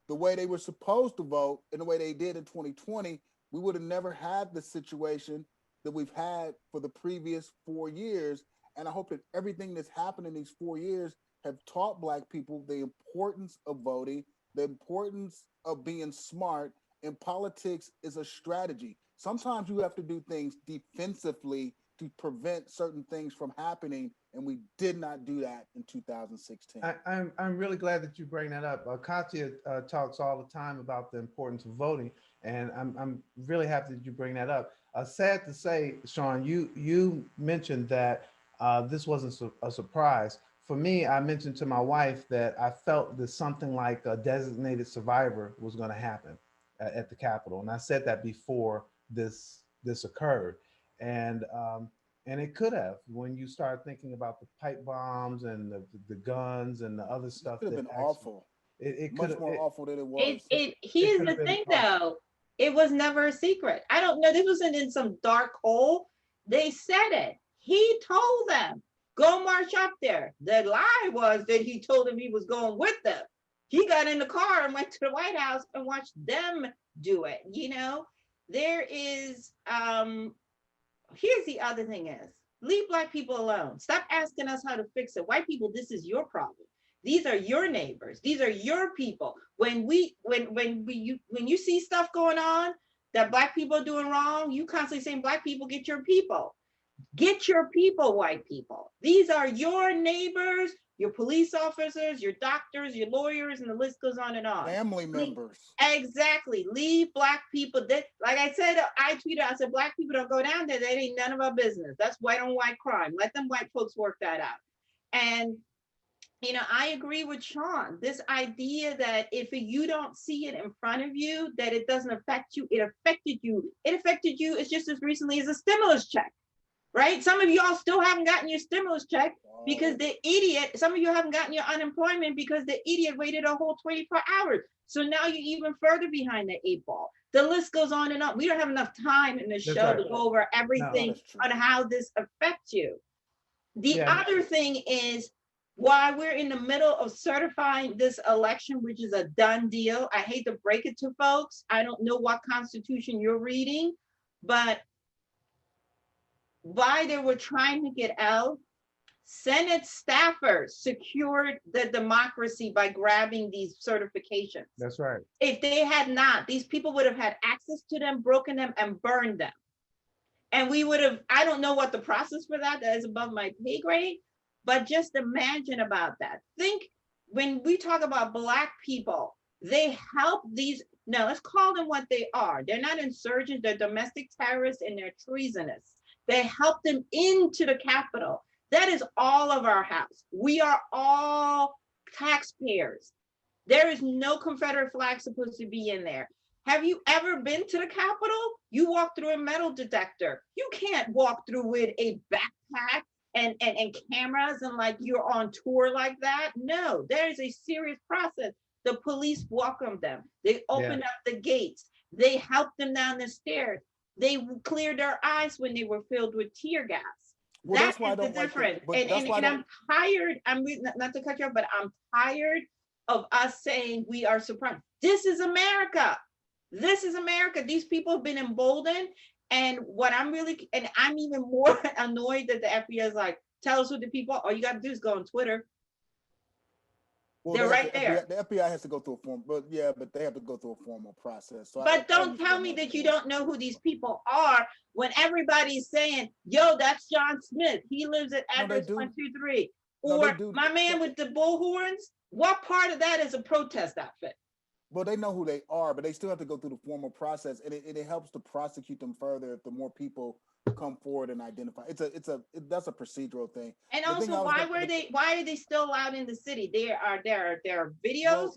the way they were supposed to vote and the way they did in 2020, we would have never had the situation that we've had for the previous 4 years. And I hope that everything that's happened in these 4 years have taught Black people the importance of voting, the importance of being smart, and politics is a strategy. Sometimes you have to do things defensively to prevent certain things from happening, and we did not do that in 2016. I'm really glad that you bring that up. Kathia talks all the time about the importance of voting, and I'm really happy that you bring that up. Sad to say, Shawn, you mentioned that this wasn't a surprise. For me, I mentioned to my wife that I felt that something like a designated survivor was going to happen at the Capitol, and I said that before this this occurred, and it could have, when you start thinking about the pipe bombs and the guns and the other stuff. It could have been awful. It Much could more awful than it was. Here's the thing though, it was never a secret. I don't know, this wasn't in some dark hole. They said it. He told them, go march up there. The lie was that he told them he was going with them. He got in the car and went to the White House and watched them do it. You know, there is, here's the other thing is, leave Black people alone. Stop asking us how to fix it. White people, this is your problem. These are your neighbors. These are your people. When you see stuff going on that Black people are doing wrong, you constantly saying, Black people, get your people. Get your people, white people. These are your neighbors, your police officers, your doctors, your lawyers, and the list goes on and on. Family members. Exactly. Leave Black people. Like I said, I tweeted, I said, Black people don't go down there. That ain't none of our business. That's white on white crime. Let them white folks work that out. And you know, I agree with Shawn. This idea that if you don't see it in front of you, that it doesn't affect you, it affected you. It affected you as just as recently as a stimulus check, right? Some of y'all still haven't gotten your stimulus check because the idiot, some of you haven't gotten your unemployment because the idiot waited a whole 24 hours. So now you're even further behind the 8 ball. The list goes on and on. We don't have enough time in this show to go over everything on how this affects you. The other thing is, while we're in the middle of certifying this election, which is a done deal, I hate to break it to folks. I don't know what constitution you're reading, but while they were trying to get out, Senate staffers secured the democracy by grabbing these certifications. That's right. If they had not, these people would have had access to them, broken them, and burned them. And we would have, I don't know what the process for that is above my pay grade, but just imagine about that. Think when we talk about Black people, they help these, now let's call them what they are. They're not insurgents, they're domestic terrorists and they're treasonous. They help them into the Capitol. That is all of our house. We are all taxpayers. There is no Confederate flag supposed to be in there. Have you ever been to the Capitol? You walk through a metal detector. You can't walk through with a backpack and cameras and like you're on tour like that. No, there is a serious process. The police welcome them. They open up the gates. They help them down the stairs. They cleared their eyes when they were filled with tear gas. Well, that's why the difference. And I'm tired, I'm not to cut you off, but I'm tired of us saying we are surprised. This is America. This is America. These people have been emboldened. And what I'm really, and I'm even more annoyed that the FBI is like, tell us who the people are. All you got to do is go on Twitter. Well, they're right there. The FBI has to go through a form, but they have to go through a formal process. So but don't tell me that you don't know who these people are when everybody's saying, yo, that's John Smith. He lives at address 123. Or my man with the bullhorns. What part of that is a protest outfit? Well, they know who they are, but they still have to go through the formal process, and it helps to prosecute them further if the more people come forward and identify. That's a procedural thing. And also, why are they still allowed in the city? There are videos,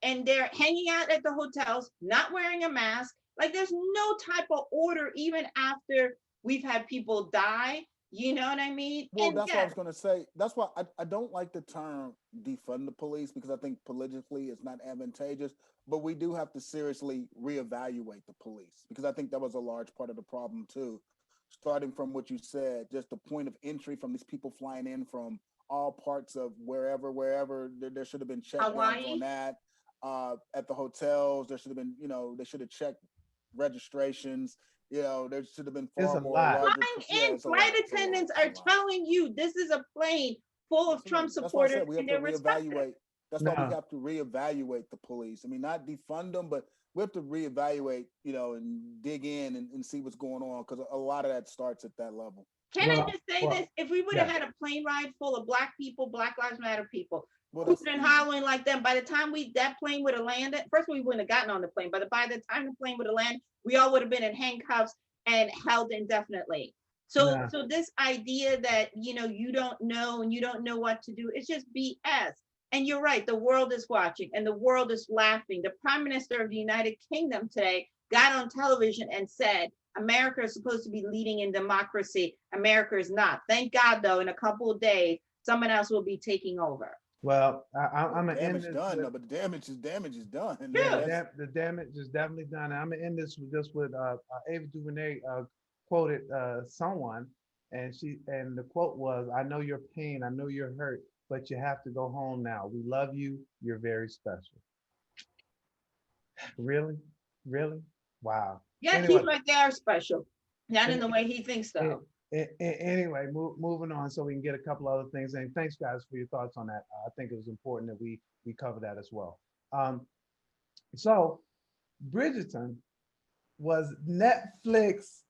and they're hanging out at the hotels, not wearing a mask. Like there's no type of order, even after we've had people die. You know what I mean? Well, and that's what I was going to say. That's why I don't like the term defund the police, because I think politically it's not advantageous, but we do have to seriously reevaluate the police, because I think that was a large part of the problem too. Starting from what you said, just the point of entry from these people flying in from all parts of wherever, there should have been checkdowns on that. At the hotels, there should have been, they should have checked registrations. There should have been far more. Flight attendants are telling you this is a plane full of Trump supporters, and they're respected. That's why we have to reevaluate the police. I mean, not defund them, but we have to reevaluate, and dig in and see what's going on, because a lot of that starts at that level. Can I just say this? If we would have had a plane ride full of Black people, Black Lives Matter people, hooting and hollering like them, by the time that plane would have landed, first we wouldn't have gotten on the plane, but by the time the plane would have landed, we all would have been in handcuffs and held indefinitely. So this idea that, you don't know and you don't know what to do, it's just BS. And you're right, the world is watching and the world is laughing. The Prime Minister of the United Kingdom today got on television and said, America is supposed to be leading in democracy. America is not. Thank God, though, in a couple of days, someone else will be taking over. Well, I'm gonna end Damage this. done, no, but the damage is done. Yeah. The damage is definitely done. I'm gonna end this with just with Ava DuVernay quoted someone, and the quote was, "I know your pain, I know you're hurt, but you have to go home now. We love you. You're very special." Really, really, wow. Yeah, Anyway, he's right there special. Not in the way he thinks, though. anyway, moving on so we can get a couple other things. And thanks, guys, for your thoughts on that. I think it was important that we cover that as well. So Bridgerton was Netflix.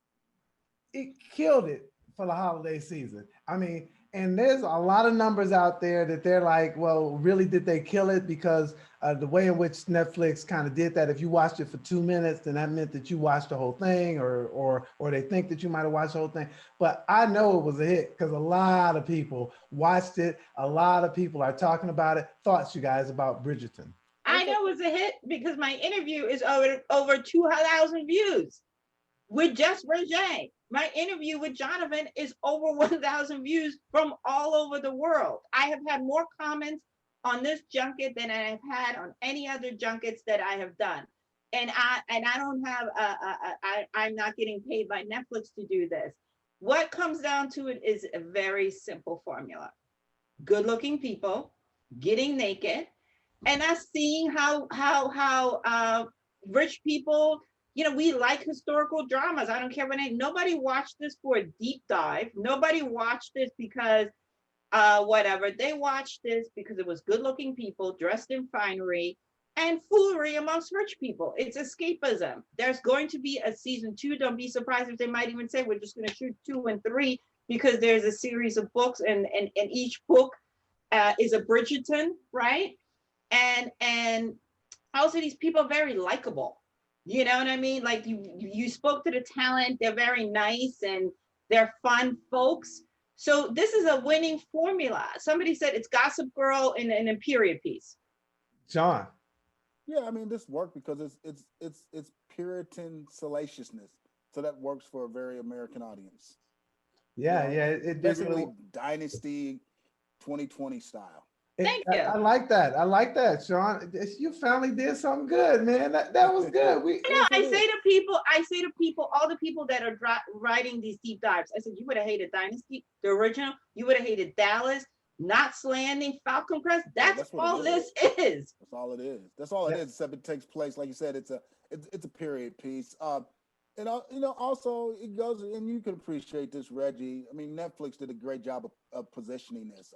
It killed it for the holiday season. I mean, and there's a lot of numbers out there that they're like, well, really, did they kill it? Because the way in which Netflix kind of did that, if you watched it for 2 minutes, then that meant that you watched the whole thing, or they think that you might have watched the whole thing. But I know it was a hit because a lot of people watched it. A lot of people are talking about it. Thoughts, you guys, about Bridgerton? I know it was a hit because my interview is over 2,000 views with just Reggie. My interview with Jonathan is over 1,000 views from all over the world. I have had more comments on this junket than I have had on any other junkets that I have done. And I don't have I'm not getting paid by Netflix to do this. What comes down to it is a very simple formula. Good-looking people getting naked, and us seeing how rich people, we like historical dramas. I don't care what nobody watched this for a deep dive. Nobody watched this because whatever. They watched this because it was good-looking people dressed in finery and foolery amongst rich people. It's escapism. There's going to be a season 2. Don't be surprised if they might even say we're just going to shoot 2 and 3 because there's a series of books, and each book is a Bridgerton, right? And also these people are very likable. You know what I mean? Like you spoke to the talent. They're very nice and they're fun folks. So this is a winning formula. Somebody said it's Gossip Girl in a period piece. Shawn. Yeah, I mean this worked because it's Puritan salaciousness, so that works for a very American audience. Yeah, it basically really, Dynasty 2020 style. Thank you. I like that. I like that, Shawn. You finally did something good, man. That was good. I say to people, all the people that are writing these deep dives, I said, you would have hated Dynasty, the original. You would have hated Dallas, Knots Landing, Falcon Crest. That's all this is. That's all it is. That's all it is. Except it takes place, like you said, it's a period piece. And also it goes, and you can appreciate this, Reggie. I mean, Netflix did a great job of positioning this.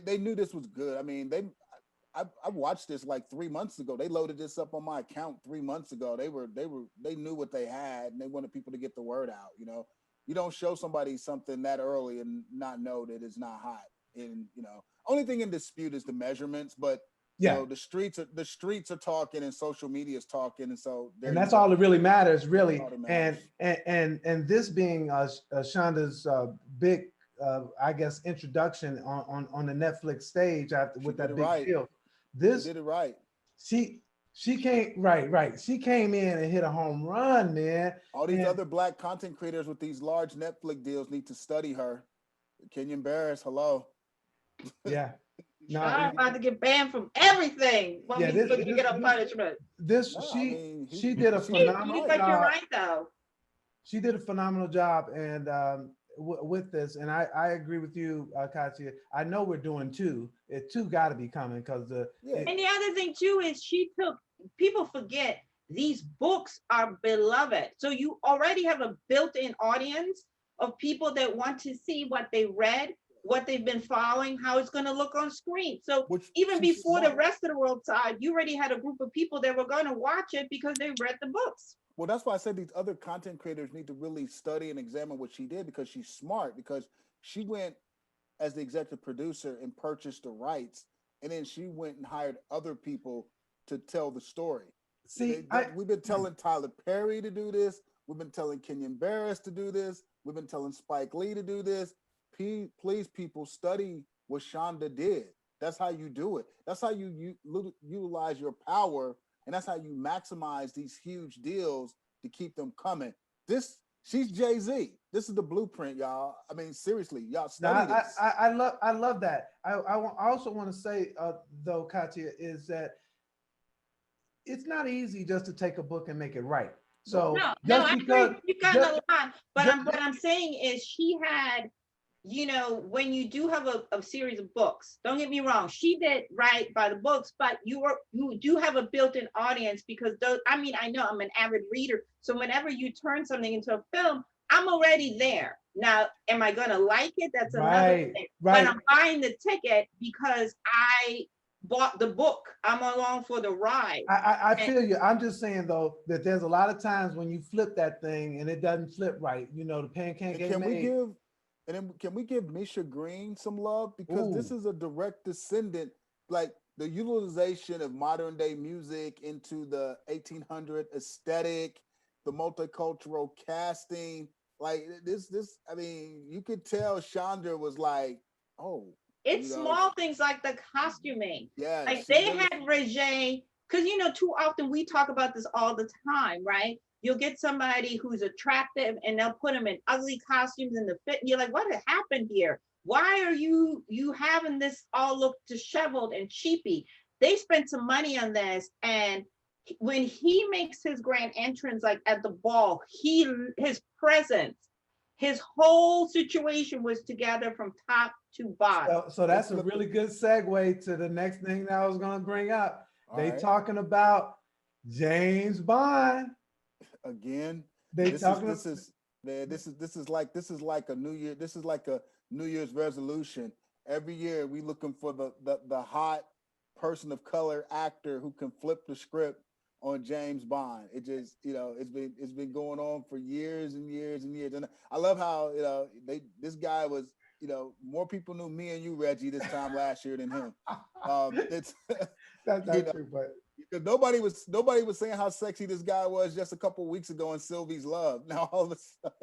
They knew this was good. I mean, I watched this like 3 months ago. They loaded this up on my account 3 months ago. They knew what they had, and they wanted people to get the word out. You don't show somebody something that early and not know that it's not hot. And only thing in dispute is the measurements, but the streets are talking and social media is talking, and so that's all that really matters, really. And this being Shonda's big, I guess, introduction on the Netflix stage with that big deal. This did it right. She came right. She came in and hit a home run, man. All these other Black content creators with these large Netflix deals need to study her. Kenyon Barris, hello. Yeah. No, I'm about to get banned from everything. He's looking to get a punishment. She did a phenomenal job. You're right, though. She did a phenomenal job, and with this, and I agree with you, Kathia. I know we're doing 2. Two got to be coming because and the other thing too is people forget these books are beloved, so you already have a built-in audience of people that want to see what they read, what they've been following, how it's going to look on screen. So even before the rest of the world saw it, you already had a group of people that were going to watch it because they read the books. Well, that's why I said these other content creators need to really study and examine what she did, because she's smart, because she went as the executive producer and purchased the rights, and then she went and hired other people to tell the story. We've been telling Tyler Perry to do this. We've been telling Kenyon Barris to do this. We've been telling Spike Lee to do this. Please, people, study what Shonda did. That's how you do it. That's how you utilize your power, and that's how you maximize these huge deals to keep them coming. She's Jay-Z. This is the blueprint, y'all. I mean, seriously, y'all No, study this. I love that. I also want to say though, Kathia, is that it's not easy just to take a book and make it right. So no, I because agree. You got just, a lot, but just, what I'm saying is she had, when you do have a series of books, don't get me wrong, she did right by the books, but you do have a built-in audience because those, I mean, I know I'm an avid reader, so whenever you turn something into a film, I'm already there. Now, am I gonna like it? That's another thing. Right. But I'm buying the ticket because I bought the book. I'm along for the ride. I feel you. I'm just saying though that there's a lot of times when you flip that thing and it doesn't flip right. The pen can't get made. Can we give Misha Green some love? Because this is a direct descendant, like the utilization of modern day music into the 1800 aesthetic, the multicultural casting. Like this, I mean, you could tell Chandra was like, oh. It's small things like the costuming. Yeah. Like they had Reggie, because too often we talk about this all the time, right? You'll get somebody who's attractive and they'll put them in ugly costumes in the fit. And you're like, what happened here? Why are you having this all look disheveled and cheapy? They spent some money on this, and when he makes his grand entrance, like at the ball, his presence, his whole situation was together from top to bottom. So that's a really good segue to the next thing that I was going to bring up. They talking about James Bond again. This is like a New Year's resolution. Every year we looking for the hot person of color actor who can flip the script on James Bond. It just, it's been going on for years and years and years. And I love how, this guy was, more people knew me and you, Reggie, this time last year than him. It's that's not true, but because nobody was saying how sexy this guy was just a couple of weeks ago in Sylvie's Love. Now all of a sudden,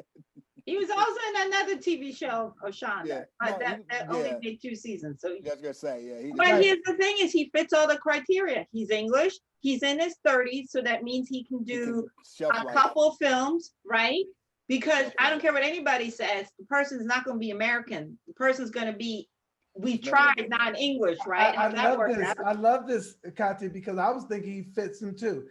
he was also in another TV show of Shawn that only made 2 seasons. So I was gonna say, but here's the thing: is he fits all the criteria. He's English. He's in his 30s, so that means he can do a couple films, right? Because I don't care what anybody says, the person's not going to be American. The person's going to be, we tried non-English, right? I love this, Kathia, because I was thinking he fits him too.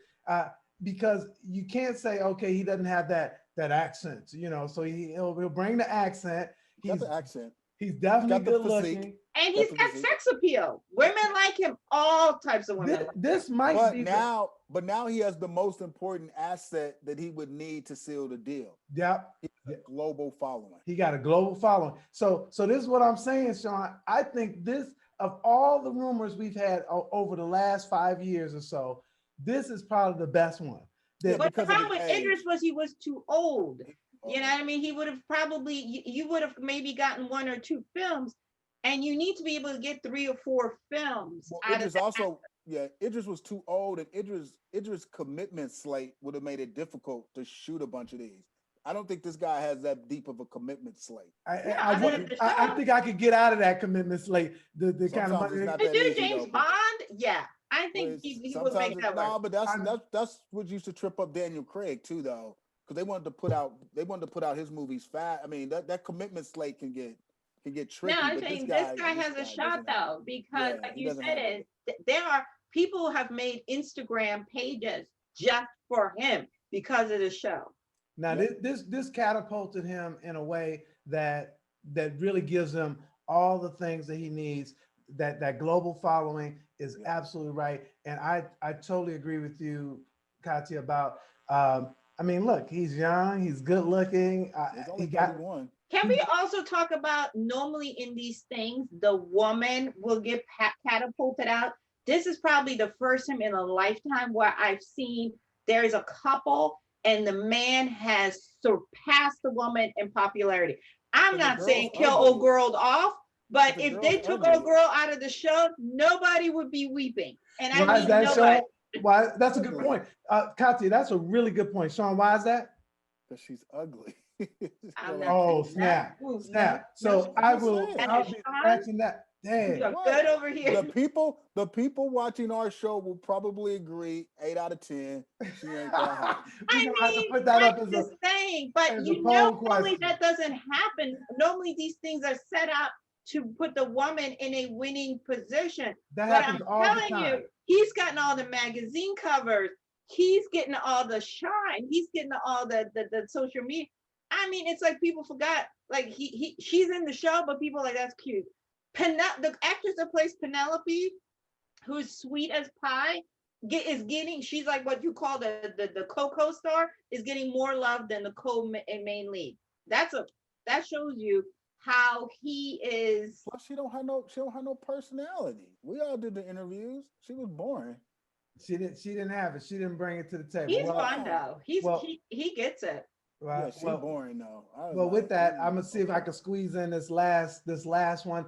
Because you can't say, okay, he doesn't have that accent, so he'll bring the accent. He's got the accent. He's definitely good looking. And he's got sex appeal. Women like him, all types of women. But now he has the most important asset that he would need to seal the deal. Yep. He has a global following. He got a global following. So this is what I'm saying, Shawn. I think this, of all the rumors we've had over the last 5 years or so, this is probably the best one. But the problem with Idris was he was too old. You know what I mean? He would have probably, you would have maybe gotten 1 or 2 films, and you need to be able to get 3 or 4 films. Idris Idris was too old, and Idris' commitment slate would have made it difficult to shoot a bunch of these. I don't think this guy has that deep of a commitment slate. I think I could get out of that commitment slate. The kind of money to do James Bond, I think he would make that work. No, but that's what used to trip up Daniel Craig too, though, because they wanted to put out his movies fast. I mean, that commitment slate can get tricky. No, I'm saying this guy has a shot though, because like you said, there are people who have made Instagram pages just for him because of the show. Now this catapulted him in a way that really gives him all the things that he needs. That global following is absolutely right, and I totally agree with you, Kathia, about. I mean, look, he's young, he's good looking. He got one. Can we also talk about normally in these things, the woman will get catapulted out? This is probably the first time in a lifetime where I've seen there is a couple and the man has surpassed the woman in popularity. I'm not saying kill old girl off, but if they took old girl out of the show, nobody would be weeping. And I mean nobody. Why? That's a good point. Kathia, that's a really good point. Shawn, why is that? Because she's ugly. Snap. So I'll be scratching that. Dang. Good over here. The people watching our show will probably agree 8 out of 10. She ain't that hot. I mean, have to put that up as saying, but It's a you poll know, normally question. that doesn't happen. Normally these things are set up to put the woman in a winning position. That But happens I'm all the telling time. you, he's gotten all the magazine covers. He's getting all the shine. He's getting all the social media. I mean, it's like people forgot. Like she's in the show, but people are like, that's cute. The actress that plays Penelope, who's sweet as pie, is getting. She's like what you call the co-star, is getting more love than the main lead. That shows you how he is. Plus, she don't have no personality. We all did the interviews. She was boring. She didn't have it. She didn't bring it to the table. He's fun though. He gets it. Yeah, she's boring though. Well, with that, I'm gonna see if I can squeeze in this last one.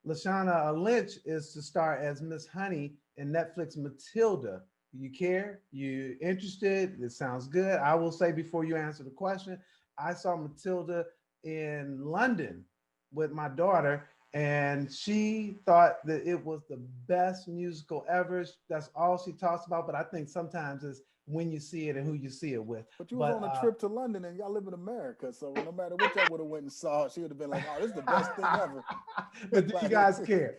Lashana Lynch is to star as Miss Honey in Netflix Matilda. You care? You interested? It sounds good. I will say before you answer the question, I saw Matilda in London with my daughter, and she thought that it was the best musical ever. That's all she talks about. But I think sometimes it's when you see it and who you see it with. But you was on a trip to London and y'all live in America, so no matter what y'all would have went and saw, she would have been like, "Oh, this is the best thing ever." But do you guys care?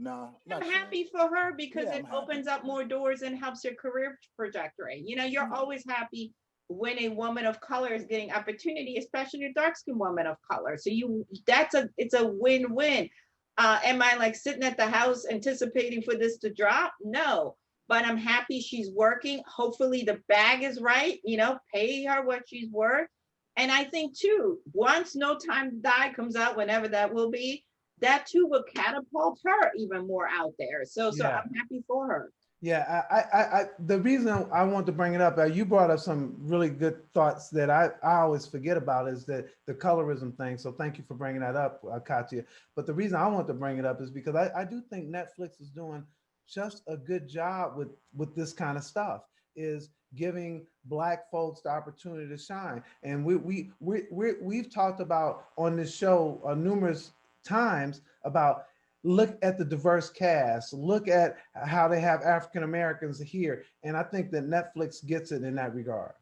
No, I'm happy for her because it opens up more doors and helps her career trajectory. You know, you're always happy when a woman of color is getting opportunity, especially a dark-skinned woman of color. So it's a win-win. Am I like sitting at the house anticipating for this to drop? No, but I'm happy she's working. Hopefully the bag is right, you know, pay her what she's worth. And I think too, once No Time to Die comes out, whenever that will be, that too will catapult her even more out there. So I'm happy for her. Yeah, I the reason I want to bring it up, you brought up some really good thoughts that I always forget about, is that the colorism thing. So thank you for bringing that up, Kathia. But the reason I want to bring it up is because I do think Netflix is doing just a good job with this kind of stuff, is giving Black folks the opportunity to shine. And we've talked about on this show numerous times about, look at the diverse cast, look at how they have African Americans here. And I think that Netflix gets it in that regard.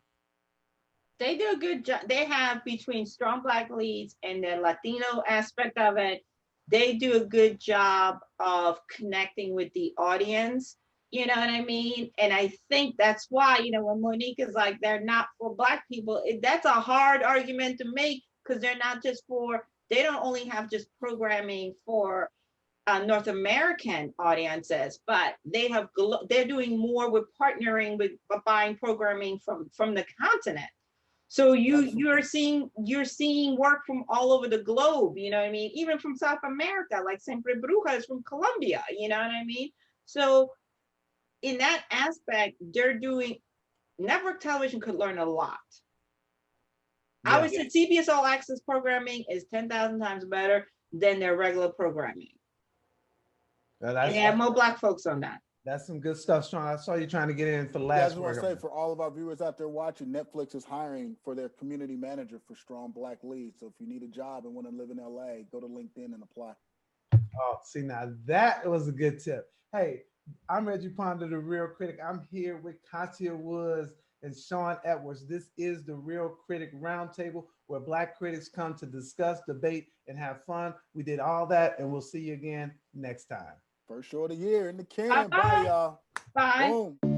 They do a good job. They have, between strong Black leads and the Latino aspect of it, they do a good job of connecting with the audience. You know what I mean? And I think that's why, you know, when Monique is like, they're not for Black people, that's a hard argument to make, because they're not just they don't only have just programming for North American audiences, but they're doing more with partnering with buying programming from the continent. So you're seeing work from all over the globe, you know what I mean? Even from South America, like Siempre Bruja is from Colombia, you know what I mean? So in that aspect, network television could learn a lot. Yeah. I would say CBS All Access programming is 10,000 times better than their regular programming. And they have more Black folks on that. That's some good stuff, Shawn. I saw you trying to get in for the last. I just want to say, for all of our viewers out there watching, Netflix is hiring for their community manager for strong Black leads. So if you need a job and want to live in LA, go to LinkedIn and apply. Oh, see, now that was a good tip. Hey, I'm Reggie Ponder, the Real Critic. I'm here with Kathia Woods and Shawn Edwards. This is the Real Critic Roundtable, where Black critics come to discuss, debate, and have fun. We did all that, and we'll see you again next time. First show of the year in the can. Bye, y'all. Bye. Boom.